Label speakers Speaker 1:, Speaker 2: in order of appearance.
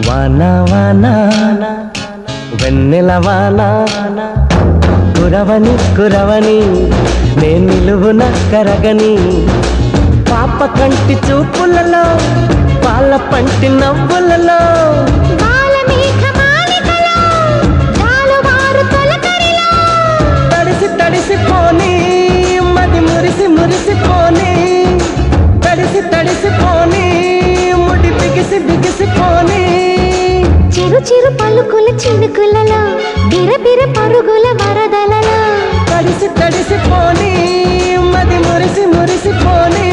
Speaker 1: వాన వాన వెన్నెల వాన కురవని కురవని నే నిలువున కరగని పాప కంటి చూపులలో పాల పంటి నవ్వులలో తడిసి తడిసిపోని మది మురిసి మురిసిపోని తడిసి తడిసిపోని ముడి బిగిసి బిగిసిపోని
Speaker 2: చిరు చిరు పలుకుల చినుకులలో బిరబిర పరుగుల వరదలలో
Speaker 1: తడిసి తడిసిపోని మది మురిసి మురిసిపోని